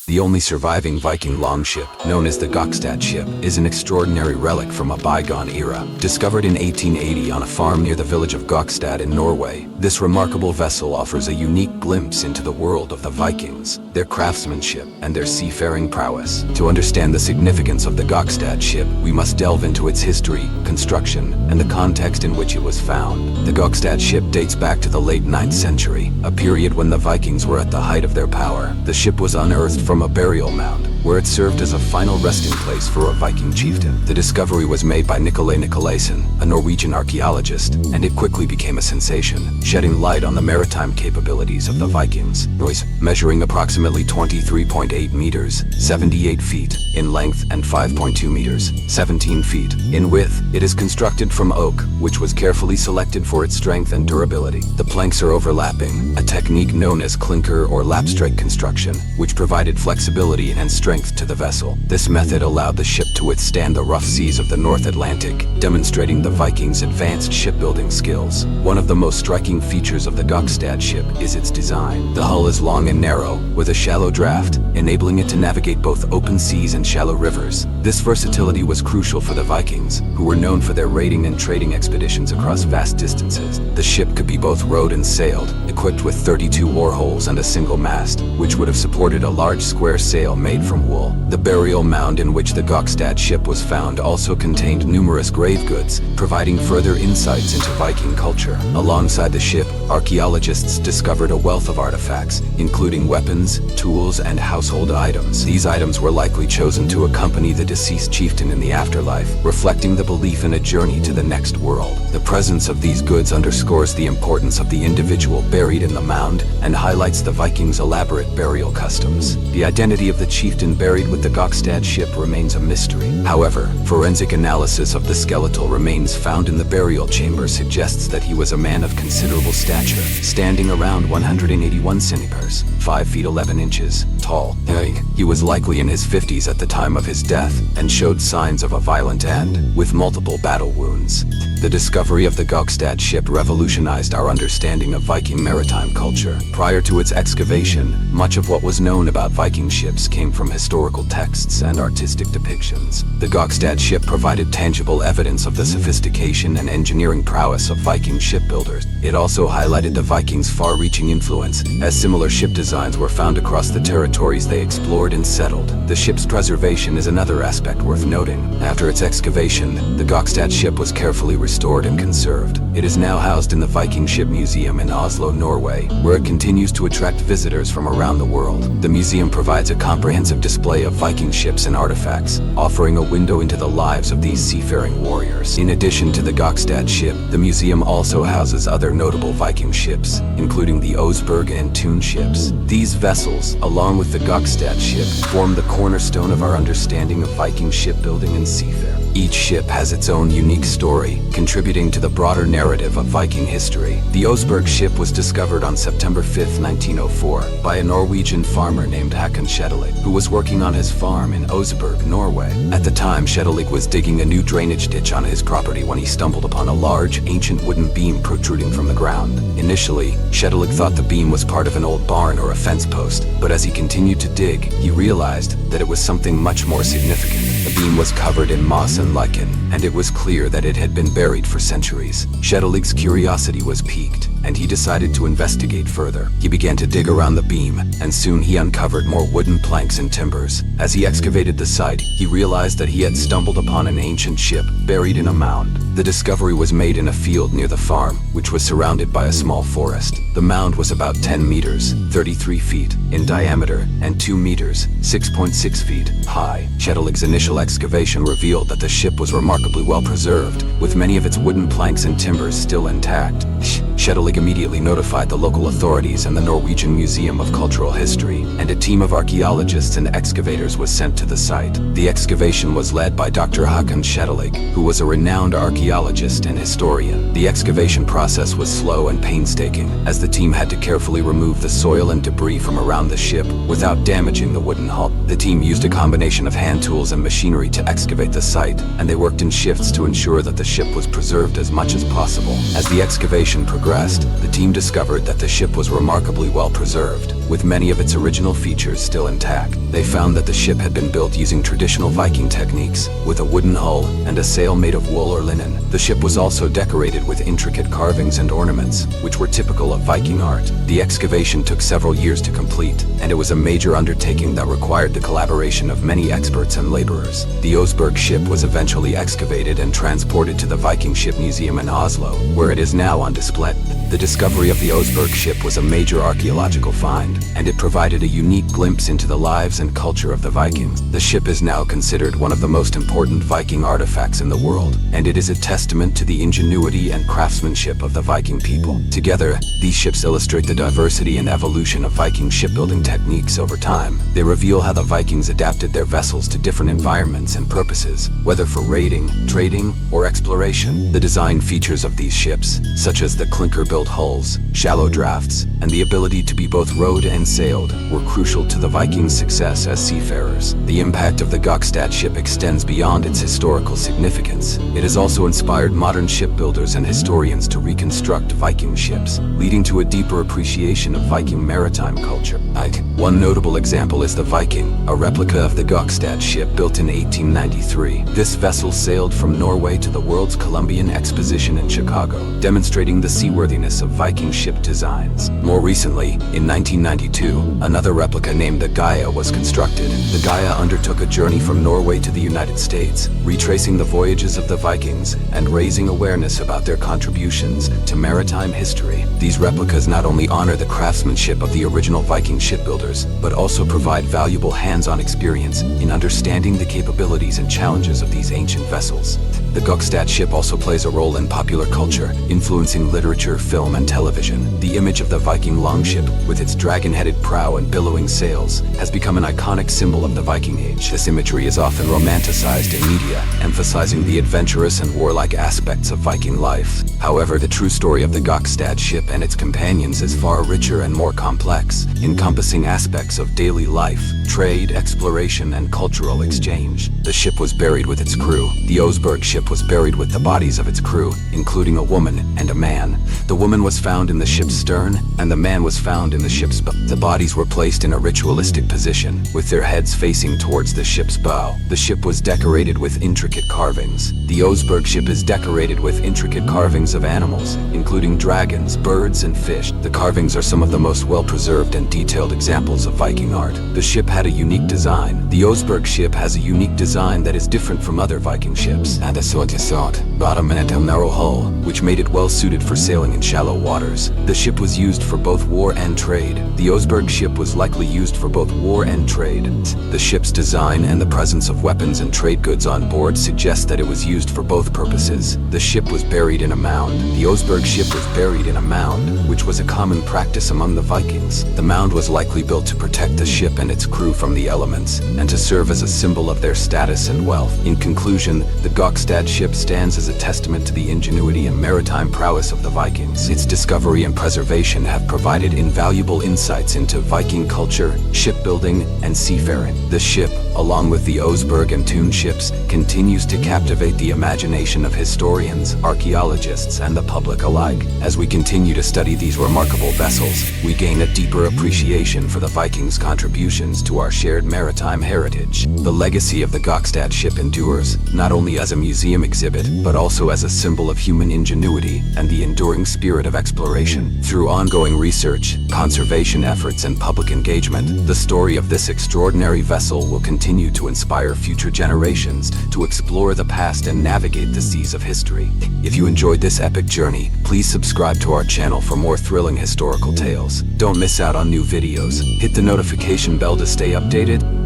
The only surviving Viking longship, known as the Gokstad ship, is an extraordinary relic from a bygone era. Discovered in 1880 on a farm near the village of Gokstad in Norway, this remarkable vessel offers a unique glimpse into the world of the Vikings, their craftsmanship, and their seafaring prowess. To understand the significance of the Gokstad ship, we must delve into its history, construction, and the context in which it was found. The Gokstad ship dates back to the late 9th century, a period when the Vikings were at the height of their power. The ship was unearthed from a burial mound, where it served as a final resting place for a Viking chieftain. The discovery was made by Nikolai Nikolaisen, a Norwegian archaeologist, and it quickly became a sensation, shedding light on the maritime capabilities of the Vikings. Measuring approximately 23.8 meters, 78 feet, in length and 5.2 meters, 17 feet, in width, it is constructed from oak, which was carefully selected for its strength and durability. The planks are overlapping, a technique known as clinker or lapstrake construction, which provided flexibility and strength to the vessel. This method allowed the ship to withstand the rough seas of the North Atlantic, demonstrating the Vikings' advanced shipbuilding skills. One of the most striking features of the Gokstad ship is its design. The hull is long and narrow, with a shallow draft, enabling it to navigate both open seas and shallow rivers. This versatility was crucial for the Vikings, who were known for their raiding and trading expeditions across vast distances. The ship could be both rowed and sailed, equipped with 32 oar holes and a single mast, which would have supported a large square sail made from wool. The burial mound in which the Gokstad ship was found also contained numerous grave goods, providing further insights into Viking culture. Alongside the ship, archaeologists discovered a wealth of artifacts, including weapons, tools, and household items. These items were likely chosen to accompany the deceased chieftain in the afterlife, reflecting the belief in a journey to the next world. The presence of these goods underscores the importance of the individual buried in the mound and highlights the Vikings' elaborate burial customs. The identity of the chieftain buried with the Gokstad ship remains a mystery. However, forensic analysis of the skeletal remains found in the burial chamber suggests that he was a man of considerable stature, standing around 181 centimeters, 5 feet 11 inches, tall. He was likely in his 50s at the time of his death and showed signs of a violent end, with multiple battle wounds. The discovery of the Gokstad ship revolutionized our understanding of Viking maritime culture. Prior to its excavation, much of what was known about Viking ships came from historical texts and artistic depictions. The Gokstad ship provided tangible evidence of the sophistication and engineering prowess of Viking shipbuilders. It also highlighted the Vikings' far-reaching influence, as similar ship designs were found across the territories they explored and settled. The ship's preservation is another aspect worth noting. After its excavation, the Gokstad ship was carefully restored and conserved. It is now housed in the Viking Ship Museum in Oslo, Norway, where it continues to attract visitors from around the world. The museum provides a comprehensive display of Viking ships and artifacts, offering a window into the lives of these seafaring warriors. In addition to the Gokstad ship, the museum also houses other notable Viking ships, including the Oseberg and Thun ships. These vessels, along with the Gokstad ship, form the cornerstone of our understanding of Viking shipbuilding and seafaring. Each ship has its own unique story, contributing to the broader narrative of Viking history. The Oseberg ship was discovered on September 5, 1904, by a Norwegian farmer named Håkon Shetelig, who was working on his farm in Oseberg, Norway. At the time, Shetelig was digging a new drainage ditch on his property when he stumbled upon a large, ancient wooden beam protruding from the ground. Initially, Shetelig thought the beam was part of an old barn or a fence post, but as he continued to dig, he realized that it was something much more significant. The beam was covered in moss and lichen, and it was clear that it had been buried for centuries. Shetelig's curiosity was piqued, and he decided to investigate further. He began to dig around the beam, and soon he uncovered more wooden planks and timbers. As he excavated the site, he realized that he had stumbled upon an ancient ship buried in a mound. The discovery was made in a field near the farm, which was surrounded by a small forest. The mound was about 10 meters, 33 feet, in diameter, and 2 meters, 6.6 feet, high. Shetelig's initial excavation revealed that the ship was remarkably well preserved, with many of its wooden planks and timbers still intact. Shetelig immediately notified the local authorities and the Norwegian Museum of Cultural History, and a team of archaeologists and excavators was sent to the site. The excavation was led by Dr. Håkon Shetelig, who was a renowned archaeologist and historian. The excavation process was slow and painstaking, as the team had to carefully remove the soil and debris from around the ship without damaging the wooden hull. The team used a combination of hand tools and machinery to excavate the site, and they worked in shifts to ensure that the ship was preserved as much as possible. As the excavation progressed, progressed, the team discovered that the ship was remarkably well preserved, with many of its original features still intact. They found that the ship had been built using traditional Viking techniques, with a wooden hull and a sail made of wool or linen. The ship was also decorated with intricate carvings and ornaments, which were typical of Viking art. The excavation took several years to complete, and it was a major undertaking that required the collaboration of many experts and laborers. The Oseberg ship was eventually excavated and transported to the Viking Ship Museum in Oslo, where it is now on display. The discovery of the Oseberg ship was a major archaeological find, and it provided a unique glimpse into the lives and culture of the Vikings. The ship is now considered one of the most important Viking artifacts in the world, and it is a testament to the ingenuity and craftsmanship of the Viking people. Together, these ships illustrate the diversity and evolution of Viking shipbuilding techniques over time. They reveal how the Vikings adapted their vessels to different environments and purposes, whether for raiding, trading, or exploration. The design features of these ships, such as the clinker-built hulls, shallow drafts, and the ability to be both rowed and sailed, were crucial to the Vikings' success as seafarers. The impact of the Gokstad ship extends beyond its historical significance. It has also inspired modern shipbuilders and historians to reconstruct Viking ships, leading to a deeper appreciation of Viking maritime culture. One notable example is the Viking, a replica of the Gokstad ship built in 1893. This vessel sailed from Norway to the World's Columbian Exposition in Chicago, demonstrating the seaworthiness of Viking ship designs. More recently, in 1992, another replica named the Gaia was constructed. The Gaia undertook a journey from Norway to the United States, retracing the voyages of the Vikings and raising awareness about their contributions to maritime history. These replicas not only honor the craftsmanship of the original Viking shipbuilders, but also provide valuable hands-on experience in understanding the capabilities and challenges of these ancient vessels. The Gokstad ship also plays a role in popular culture, influencing literature, film, and television. The image of the Viking Longship, with its dragon-headed prow and billowing sails, has become an iconic symbol of the Viking Age. This imagery is often romanticized in media, emphasizing the adventurous and warlike aspects of Viking life. However, the true story of the Gokstad ship and its companions is far richer and more complex, encompassing aspects of daily life, trade, exploration, and cultural exchange. The ship was buried with its crew. The Oseberg ship was buried with the bodies of its crew, including a woman and a man. The woman was found in the ship's stern, and the man was found in the ship's bow. The bodies were placed in a ritualistic position, with their heads facing towards the ship's bow. The ship was decorated with intricate carvings. The Oseberg ship is decorated with intricate carvings of animals, including dragons, birds, and fish. The carvings are some of the most well-preserved and detailed examples of Viking art. The ship had a unique design. The Oseberg ship has a unique design that is different from other Viking ships, and a bottom and a narrow hull, which made it well-suited for sailing in shallow waters. The ship was used for both war and trade. The Oseberg ship was likely used for both war and trade. The ship's design and the presence of weapons and trade goods on board suggest that it was used for both purposes. The ship was buried in a mound. The Oseberg ship was buried in a mound, which was a common practice among the Vikings. The mound was likely built to protect the ship and its crew from the elements, and to serve as a symbol of their status and wealth. In conclusion, the Gokstad ship stands as a testament to the ingenuity and maritime prowess of the Vikings. Its discovery and preservation have provided invaluable insights into Viking culture, shipbuilding, and seafaring. The ship, along with the Oseberg and Thun ships, continues to captivate the imagination of historians, archaeologists, and the public alike. As we continue to study these remarkable vessels, we gain a deeper appreciation for the Vikings' contributions to our shared maritime heritage. The legacy of the Gokstad ship endures, not only as a museum exhibit, but also as a symbol of human ingenuity and the enduring spirit of exploration. Through ongoing research, conservation efforts, and public engagement, the story of this extraordinary vessel will continue to inspire future generations to explore the past and navigate the seas of history. If you enjoyed this epic journey, please subscribe to our channel for more thrilling historical tales. Don't miss out on new videos. Hit the notification bell to stay updated,